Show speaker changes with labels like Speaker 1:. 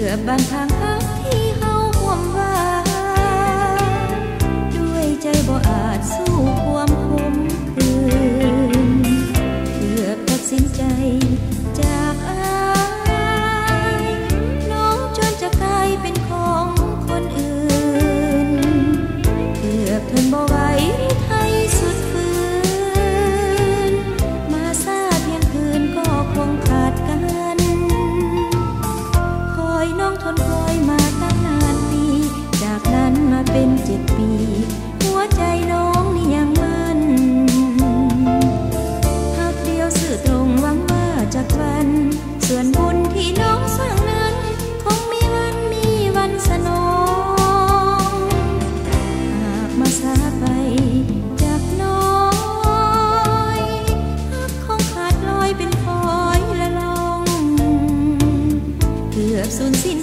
Speaker 1: บบบ้านทางฮักที่เฮาห่วมว่าด้วยใจบ่อาจสู้ความคมคืนเกือบตัดสินใจจากอายน้องจนจะกลายเป็นของคนอื่นเกือบทนบ่ไหวไทยสุดฝืนมาซาเพียงคืนก็คงขาดกันคอยน้องทนคอยมาตั้งนานปีจากนั้นมาเป็น7 ปีหัวใจน้องนี่ยังมั่นหากเดียวสื่อตรงหวังว่าจากวันส่วนบุญที่น้องสร้างนั้นคงมีวันสนองหากมาช้าไปจากน้อยหักคงขาดลอยเป็นฝอยละลองเกือบสูญสิ้น